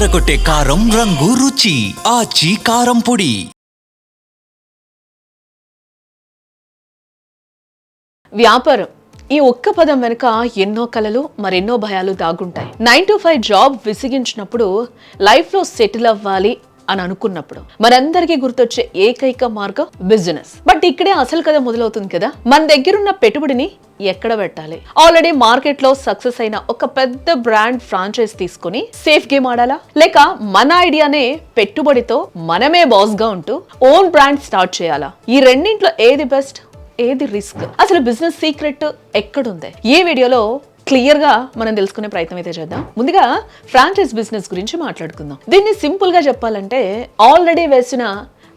అదరగొట్టే కారం రంగు రుచి ఆచి కారం పొడి. వ్యాపారం ఈ ఒక్క పదం వెనుక ఎన్నో కలలు మరెన్నో భయాలు దాగుంటాయి. 9 to 5 జాబ్ విసిగించినప్పుడు, లైఫ్లో సెటిల్ అవ్వాలి అని అనుకున్నప్పుడు మనందరికీ గుర్తొచ్చే ఏకైక మార్గం బిజినెస్. బట్ ఇక్కడే అసలు కథ మొదలవుతుంది కదా. మన దగ్గరున్న పెట్టుబడిని ఎక్కడ పెట్టాలి? ఆల్రెడీ మార్కెట్ లో సక్సెస్ అయిన ఒక పెద్ద బ్రాండ్ ఫ్రాంచైజ్ తీసుకుని సేఫ్ గేమ్ ఆడాలా, లేక మన ఐడియానే పెట్టుబడితో మనమే బాస్ గా ఉంటూ ఓన్ బ్రాండ్ స్టార్ట్ చేయాలా? ఈ రెండింట్లో ఏది బెస్ట్, ఏది రిస్క్? అసలు బిజినెస్ సీక్రెట్ ఎక్కడుంది? ఈ వీడియోలో క్లియర్ గా మనం తెలుసుకునే ప్రయత్నం అయితే చేద్దాం. ముందుగా ఫ్రాంచైజ్ బిజినెస్ గురించి మాట్లాడుకుందాం. దీన్ని సింపుల్ గా చెప్పాలంటే ఆల్రెడీ వేసిన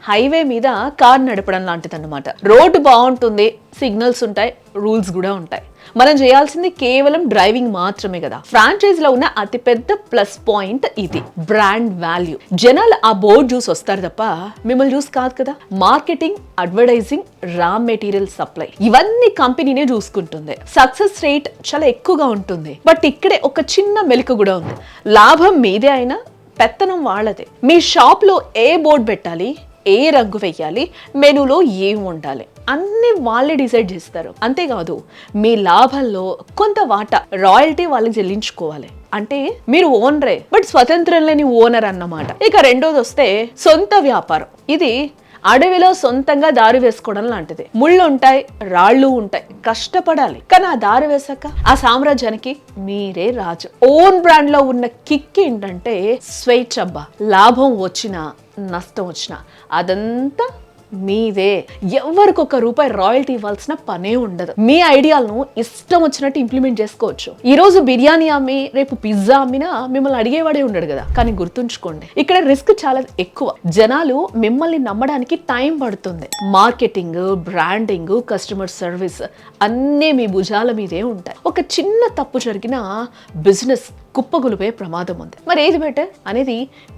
హైవే మీద కార్ నడపడం లాంటిది అన్నమాట. రోడ్డు బాగుంటుంది, సిగ్నల్స్ ఉంటాయి, రూల్స్ కూడా ఉంటాయి. మనం చేయాల్సింది కేవలం డ్రైవింగ్ మాత్రమే కదా. ఫ్రాంచైజ్ లో ఉన్న అతిపెద్ద ప్లస్ పాయింట్ ఇది, బ్రాండ్ వాల్యూ. జనాలు ఆ బోర్డు చూసి వస్తారు తప్ప మిమ్మల్ని చూసి కాదు కదా. Marketing, advertising, raw material supply ఇవన్నీ కంపెనీనే చూసుకుంటుంది. సక్సెస్ రేట్ చాలా ఎక్కువగా ఉంటుంది. బట్ ఇక్కడే ఒక చిన్న మెలిక కూడా ఉంది. లాభం మీదే అయినా పెత్తనం వాళ్ళదే. మీ షాప్ లో ఏ బోర్డు పెట్టాలి, ఏ రంగు వెయ్యాలి, మెనూలో ఏం ఉండాలి అన్ని వాళ్ళే డిసైడ్ చేస్తారు. అంతేకాదు మీ లాభంలో కొంత వాటా రాయల్టీ వాళ్ళకి చెల్లించుకోవాలి. అంటే మీరు ఓనరే, బట్ స్వతంత్రం లేని ఓనర్ అన్నమాట. ఇక రెండోది వస్తే సొంత వ్యాపారం. ఇది అడవిలో సొంతంగా దారి వేసుకోవడం లాంటిది. ముళ్ళు ఉంటాయి, రాళ్ళు ఉంటాయి, కష్టపడాలి. కానీ ఆ దారి వేసాక ఆ సామ్రాజ్యానికి మీరే రాజు. ఓన్ బ్రాండ్ లో ఉన్న కిక్ ఏంటంటే స్వేచ్ఛబ్బా. లాభం వచ్చినా నష్టం వచ్చినా అదంతా మీదే. ఎవరికొక రూపాయి రాయల్టీ ఇవ్వాల్సిన పనే ఉండదు. మీ ఐడియాలను ఇష్టం వచ్చినట్టు ఇంప్లిమెంట్ చేసుకోవచ్చు. ఈ రోజు బిర్యానీ అమ్మి రేపు పిజ్జా అమ్మినా మిమ్మల్ని అడిగేవాడే ఉండడు కదా. కానీ గుర్తుంచుకోండి, ఇక్కడ రిస్క్ చాలా ఎక్కువ. జనాలు మిమ్మల్ని నమ్మడానికి టైం పడుతుంది. మార్కెటింగ్, బ్రాండింగ్, కస్టమర్ సర్వీస్ అన్నీ మీ భుజాల మీదే ఉంటాయి. ఒక చిన్న తప్పు జరిగినా బిజినెస్ కుప్పగులిపోయే ప్రమాదం ఉంది. మరి ఏది బెటర్ అనేది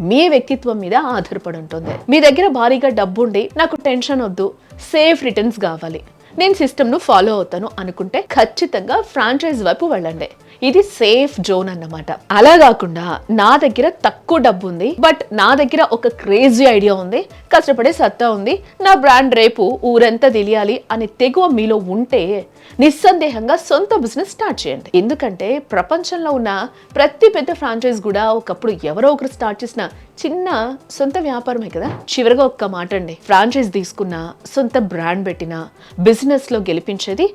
మీ వ్యక్తిత్వం మీద ఆధారపడి ఉంటుంది. మీ దగ్గర భారీగా డబ్బుండి నాకు టెన్షన్ వద్దు, సేఫ్ రిటర్న్స్ కావాలి, నేను సిస్టమ్ను ఫాలో అవుతాను అనుకుంటే ఖచ్చితంగా ఫ్రాంచైజ్ వైపు వెళ్ళండి. ఇది సేఫ్ జోన్ అన్నమాట. అలా కాకుండా నా దగ్గర తక్కువ డబ్బు ఉంది, బట్ నా దగ్గర ఒక క్రేజీ ఐడియా ఉంది, కష్టపడే సత్తా ఉంది, నా బ్రాండ్ రేపు ఊరంతా తెలియాలి అనే తెగువ మీలో ఉంటే నిస్సందేహంగా సొంత బిజినెస్ స్టార్ట్ చేయండి. ఎందుకంటే ప్రపంచంలో ఉన్న ప్రతి పెద్ద ఫ్రాంచైజ్ కూడా ఒకప్పుడు ఎవరో ఒకరు స్టార్ట్ చేసిన చిన్న సొంత వ్యాపారమే కదా. చివరిగా ఒక్క మాట అండి, ఫ్రాంచైజ్ తీసుకున్న, సొంత బ్రాండ్ పెట్టిన బిజినెస్ లో గెలిపించేది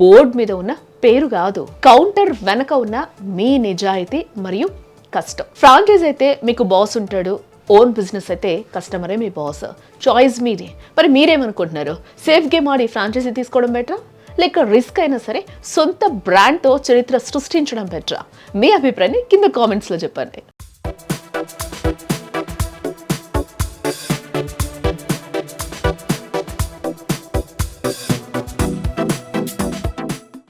బోర్డు మీద ఉన్న పేరు కాదు, కౌంటర్ వెనక ఉన్న మీ నిజాయితీ మరియు కష్టం. ఫ్రాంచైజ్ అయితే మీకు బాస్ ఉంటాడు, ఓన్ బిజినెస్ అయితే కస్టమరే మీ బాస్. చాయిస్ మీది. మరి మీరేమనుకుంటున్నారు? సేఫ్ గేమ్ ఆడి ఫ్రాంచైజీ తీసుకోవడం బెటరా, లేక రిస్క్ అయినా సరే సొంత బ్రాండ్తో చరిత్ర సృష్టించడం బెటరా? మీ అభిప్రాయాన్ని కింద కామెంట్స్లో చెప్పండి.